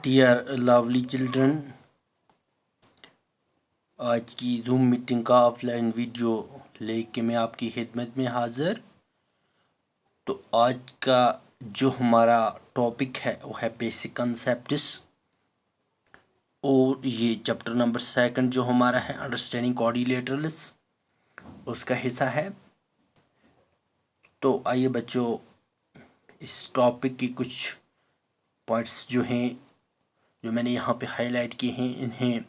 Dear lovely children, आज की zoom meeting का ऑफलाइन वीडियो लेके मैं आपकी खिदमत में हाज़िर। तो आज का जो हमारा टॉपिक है वो है बेसिक कंसेप्ट्स, और ये चैप्टर नंबर 2 जो हमारा है अंडरस्टैंडिंग कोऑर्डिनेटर्स उसका हिस्सा है। तो आइए बच्चों, इस टॉपिक की कुछ पॉइंट्स जो हैं, जो मैंने यहाँ पे हाईलाइट किए हैं, इन्हें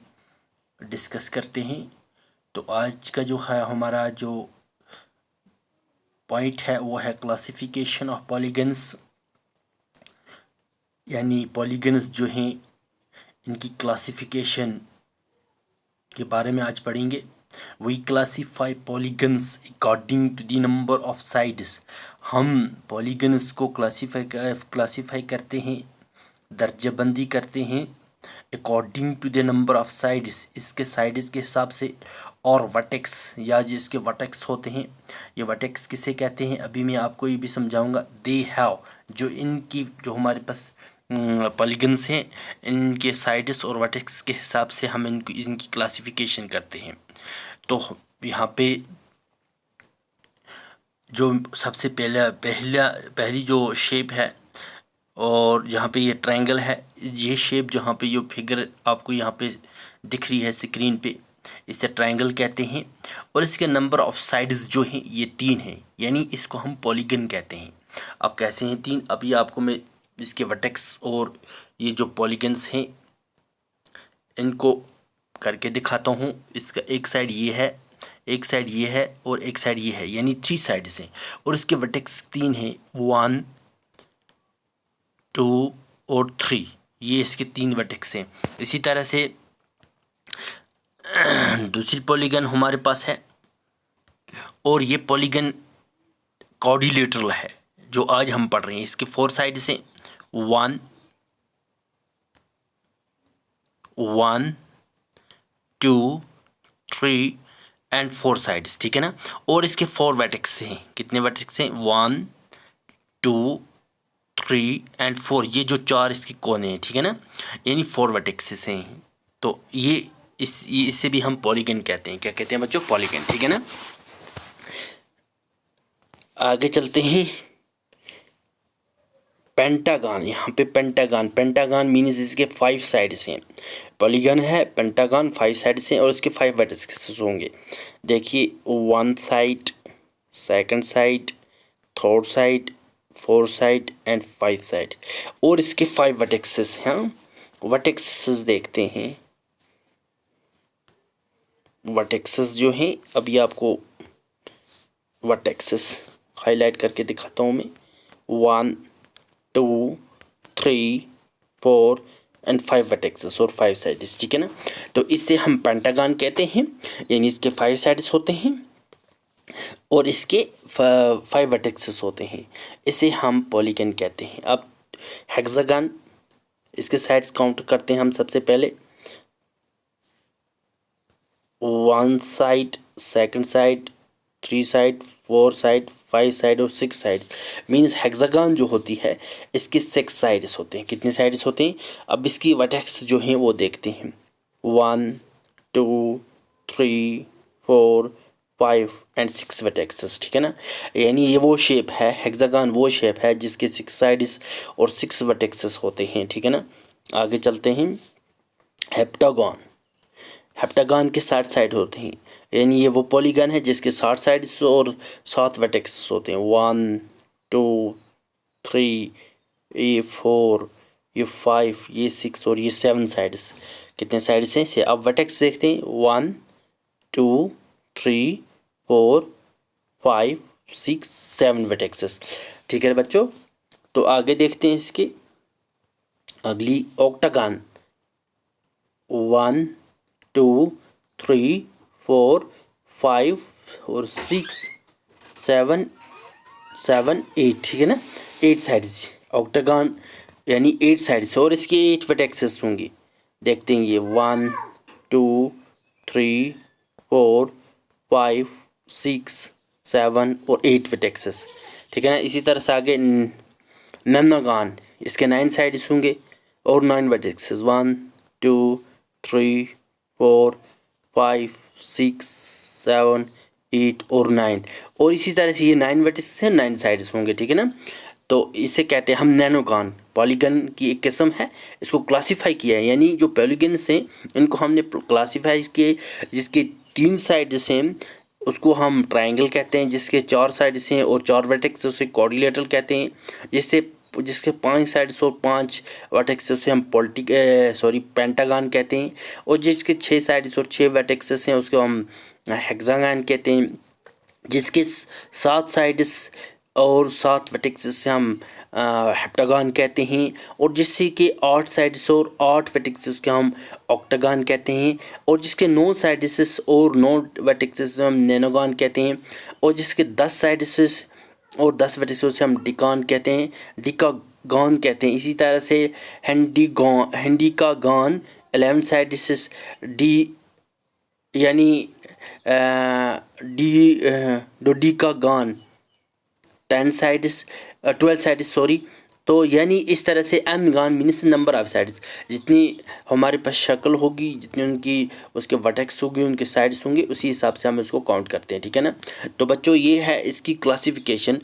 डिस्कस करते हैं। तो आज का जो है हमारा जो पॉइंट है वो है क्लासिफिकेशन ऑफ पॉलीगन्स, यानी पॉलीगन्स जो हैं इनकी क्लासिफिकेशन के बारे में आज पढ़ेंगे। We classify polygons according to the number of sides. हम पॉलीगन्स को क्लासीफाई करते हैं, दर्जाबंदी करते हैं according to the number of sides, इसके साइड्स के हिसाब से, और वर्टेक्स या जो इसके वर्टेक्स होते हैं, ये वर्टेक्स किसे कहते हैं अभी मैं आपको ये भी समझाऊंगा। दे हैव, जो इनकी जो हमारे पास पॉलीगन्स हैं, इनके साइड्स और वर्टेक्स के हिसाब से हम इनकी क्लासिफिकेशन करते हैं। तो यहाँ पे जो सबसे पहली जो शेप है, और जहाँ पे ये ट्रायंगल है, ये शेप जहाँ पे ये फिगर आपको यहाँ पे दिख रही है स्क्रीन पे, इसे ट्रायंगल कहते हैं। और इसके नंबर ऑफ साइड्स जो हैं ये 3 हैं, यानी इसको हम पॉलीगन कहते हैं। अब कैसे हैं 3, अभी आपको मैं इसके वर्टेक्स और ये जो पॉलीगन्स हैं इनको करके दिखाता हूँ। इसका एक साइड ये है, एक साइड ये है और एक साइड ये है, यानी 3 साइड्स हैं। और इसके वर्टेक्स 3 हैं, 1 2 और 3, ये इसके 3 वर्टेक्स हैं। इसी तरह से दूसरी पॉलीगन हमारे पास है, और ये पॉलीगन क्वाड्रिलेटरल है जो आज हम पढ़ रहे हैं। इसके 4 साइड्स हैं, 1 1 2 3 एंड 4 साइड्स, ठीक है ना। और इसके 4 वर्टेक्स हैं, कितने वर्टेक्स हैं, 1 2 3 एंड 4, ये जो 4 इसके कोने हैं, ठीक है ना, यानी 4 वर्टेक्सेस हैं। तो ये इससे भी हम पॉलीगन कहते हैं। क्या कहते हैं बच्चों, पॉलीगन, ठीक है ना। आगे चलते हैं, पेंटागन। यहाँ पे पेंटागन मीन्स इसके 5 साइड्स हैं। पॉलीगन है, पेंटागन 5 साइड्स हैं और इसके 5 वर्टेक्सेस होंगे। देखिए, 1 side, second side, third side, 4 side and 5 side, और इसके 5 वर्टेक्सेस हैं। वर्टेक्सेस देखते हैं, वर्टेक्सेस जो हैं, अभी आपको वर्टेक्सेस हाईलाइट करके दिखाता हूँ मैं। 1 2 3 4 एंड 5 वर्टेक्सेस और 5 साइड्स, ठीक है ना। तो इससे हम पेंटागन कहते हैं, यानी इसके 5 साइड्स होते हैं और इसके 5 वर्टेक्सेस होते हैं, इसे हम पॉलीगन कहते हैं। अब हेक्सागन, इसके साइड्स काउंट करते हैं हम सबसे पहले। 1 side, second side, 3 side, 4 side, 5 side और 6 साइड, मीन्स हेक्सागन जो होती है इसके 6 साइड्स होते हैं। कितने साइड्स होते हैं, अब इसकी वर्टेक्स जो हैं वो देखते हैं। 1 2 3 4 5 एंड 6 वर्टेक्सेस, ठीक है ना। यानी ये वो शेप है, हेक्सागन वो शेप है जिसके 6 साइड्स और 6 वर्टेक्सेस होते हैं, ठीक है ना। आगे चलते हैं, हेप्टागन। हेप्टागन के 60 साइड होते हैं, यानी ये वो पॉलीगन है जिसके 60 साइड्स और 7 वर्टेक्सेस होते हैं। 1 2 3 ये 4 ये 5 ये 6 और ये 7 साइड्स। कितने साइड्स हैं से, अब वर्टेक्स देखते हैं। 1 2 3 4 5 6 7 वर्टेक्सेस, ठीक है बच्चों। तो आगे देखते हैं इसके अगली ऑक्टागन। 1 2 3 4 5 और 6 7 7 8, ठीक है ना, 8 साइड्स ऑक्टागन, यानी 8 साइड्स और इसके 8 वर्टेक्सेस होंगे। देखते हैं ये 1 2 3 4 5 6 7 और 8 वर्टेक्सेस, ठीक है ना। इसी तरह से आगे नैनोगन, इसके 9 साइड्स होंगे। और 9 vertices 1 2 3 4 5 6 7 8 और 9। और इसी तरह से ये 9 vertices हैं, 9 साइड्स होंगे, ठीक है ना। तो इसे कहते हैं हम नैनोगॉन, पॉलीगन की एक किस्म है। इसको क्लासिफाई किया है, यानी जो पॉलीगन्स हैं इनको हमने क्लासिफाई किए। जिसके 3 साइड्स हैं उसको हम ट्रायंगल कहते हैं, जिसके 4 साइड्स हैं और 4 वर्टेक्स उसे क्वाड्रिलेटरल कहते हैं, जिसके 5 साइड्स और 5 वर्टेक्स उसे हम पेंटागन कहते हैं, और जिसके 6 साइड्स और 6 वर्टेक्स हैं उसको हम हेक्सागन कहते हैं, जिसके 7 साइड्स और 7 वर्टेक्स से हम हेप्टागन कहते हैं, और जिससे के 8 साइड्स और 8 वर्टेक्स के हम ऑक्टागन कहते हैं, और जिसके 9 साइड्स और 9 वर्टेक्स से हम नैनोगन कहते हैं, और जिसके 10 साइड्स और 10 वर्टेक्स से हम डिकान कहते हैं, डिकागन कहते हैं। इसी तरह से हेंडिकागन 11 साइड्स डी यानी डोडिकागन 12 साइड्स सॉरी। तो यानी इस तरह से एम गान मीन्स नंबर ऑफ साइड्स, जितनी हमारे पास शक्ल होगी, जितनी उनकी उसके वर्टेक्स होगी, उनके साइड्स होंगे, उसी हिसाब से हम इसको काउंट करते हैं, ठीक है ना। तो बच्चों ये है इसकी क्लासिफिकेशन,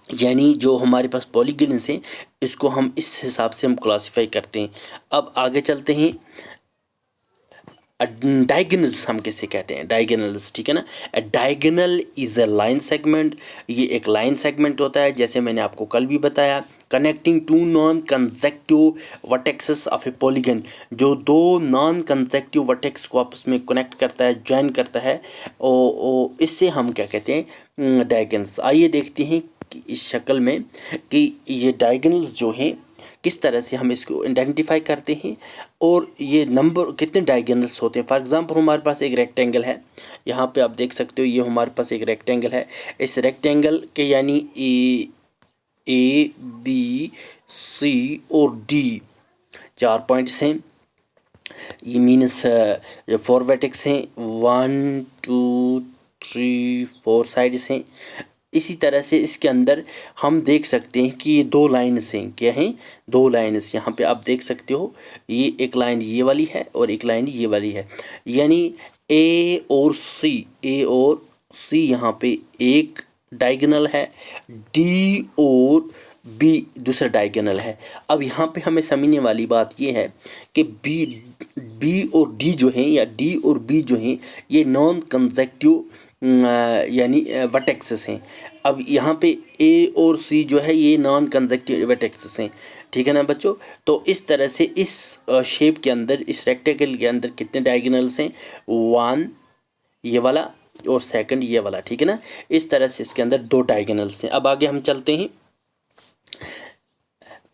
यानी जो हमारे पास पॉलीगन्स हैं इसको हम इस हिसाब से हम क्लासिफाई करते हैं। अब आगे चलते हैं। डायगोनल्स हम किसे कहते हैं, डायगोनल्स, ठीक है ना। Diagonal is a line segment, ये एक लाइन सेगमेंट होता है, जैसे मैंने आपको कल भी बताया, connecting to non consecutive vertexes of a polygon, जो दो नॉन कंसेक्टिव वर्टेक्स को आपस में कनेक्ट करता है, ज्वाइन करता है, इससे हम क्या कहते हैं, डायगोनल्स। आइए देखते हैं कि इस शक्ल में कि ये डायगोनल्स जो हैं किस तरह से हम इसको आइडेंटिफाई करते हैं, और ये नंबर कितने डायगोनल्स होते हैं। फॉर एग्जांपल हमारे पास एक रेक्टेंगल है, यहाँ पे आप देख सकते हो, ये हमारे पास एक रेक्टेंगल है। इस रेक्टेंगल के यानी ए बी सी और डी 4 पॉइंट्स हैं, ये मीन्स 4 वर्टेक्स हैं, 1 2 3 4 साइड्स हैं। इसी तरह से इसके अंदर हम देख सकते हैं कि ये 2 लाइन्स हैं, क्या हैं, 2 लाइन्स। यहाँ पे आप देख सकते हो, ये एक लाइन ये वाली है और एक लाइन ये वाली है, यानी ए और सी यहाँ पे एक डायगोनल है, डी और बी दूसरा डायगोनल है। अब यहाँ पे हमें समझने वाली बात ये है कि बी और डी जो हैं, या डी और बी जो हैं, ये नॉन कंसेक्टिव यानी वर्टेक्सेस हैं। अब यहाँ पे ए और सी जो है ये नॉन कंसेक्टिव वर्टेक्सेस हैं, ठीक है ना बच्चों। तो इस तरह से इस शेप के अंदर, इस रेक्टेंगल के अंदर कितने डायगोनल्स हैं, 1 ये वाला और सेकंड ये वाला, ठीक है ना। इस तरह से इसके अंदर 2 डायगोनल्स हैं। अब आगे हम चलते हैं।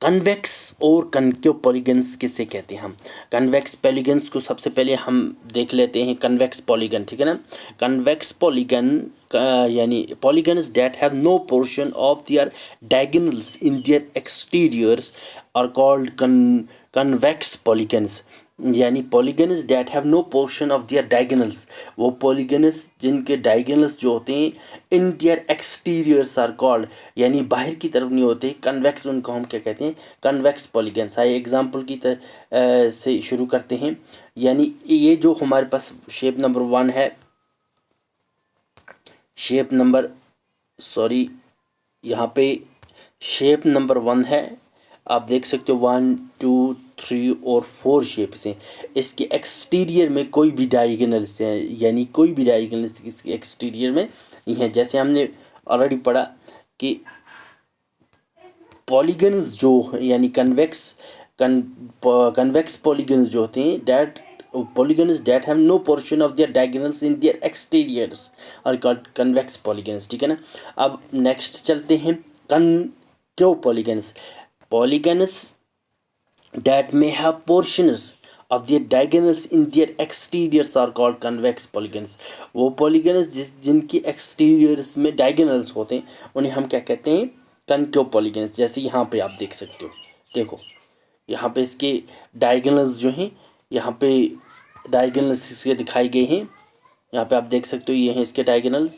कन्वेक्स और कनकेव पॉलीगन्स किसे कहते हैं हम। कन्वेक्स पॉलीगन्स को सबसे पहले हम देख लेते हैं, कन्वेक्स पॉलीगन, ठीक है ना। कन्वेक्स पॉलीगन यानी polygons that have no portion of their diagonals in their exteriors are called convex polygons, यानी polygons that have no portion of their diagonals, वो पॉलीगन्स जिनके डायगोनल्स जो होते हैं in their exteriors are called, यानी बाहर की तरफ नहीं होते, कन्वेक्स, उनको हम क्या कहते हैं, कन्वेक्स पॉलीगन्स। आइए एग्जांपल की से शुरू करते हैं। यानी ये जो हमारे पास शेप नंबर 1 है, शेप नंबर यहाँ पे शेप नंबर 1 है, आप देख सकते हो 1 2 3 और 4 शेप्स हैं। इसके एक्सटीरियर में कोई भी डायगोनल्स हैं, यानी कोई भी डायगोनल्स इसके एक्सटीरियर में नहीं है। जैसे हमने ऑलरेडी पढ़ा कि पॉलीगन्स जो यानी कन्वेक्स पॉलीगन्स जो होते हैं, that polygons that have no portion of their diagonals in their exteriors are called convex polygons, ठीक है ना। अब नेक्स्ट चलते हैं, concave polygons that may have portions of their diagonals in their exteriors are called convex polygons। वो polygons जिनकी exteriors में diagonals होते हैं उन्हें हम क्या कहते हैं, concave polygons। जैसे यहाँ पे आप देख सकते हो, देखो यहाँ पे इसके diagonals जो हैं, यहाँ पे डायगोनल्स इसके दिखाई गए हैं, यहाँ पे आप देख सकते हो, ये हैं इसके डायगोनल्स,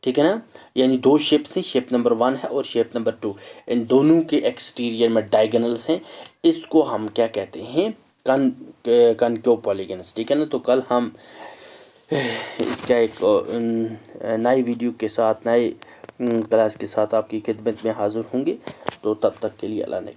ठीक है ना। यानी दो शेप्स हैं, शेप नंबर 1 है और शेप नंबर 2, इन दोनों के एक्सटीरियर में डायगोनल्स हैं। इसको हम क्या कहते हैं, कनकेव पॉलीगन्स। ठीक है ना। तो कल हम इसका एक नई वीडियो के साथ, नए क्लास के साथ आपकी खिदमत में हाजिर होंगे। तो तब तक के लिए अल्लाह ने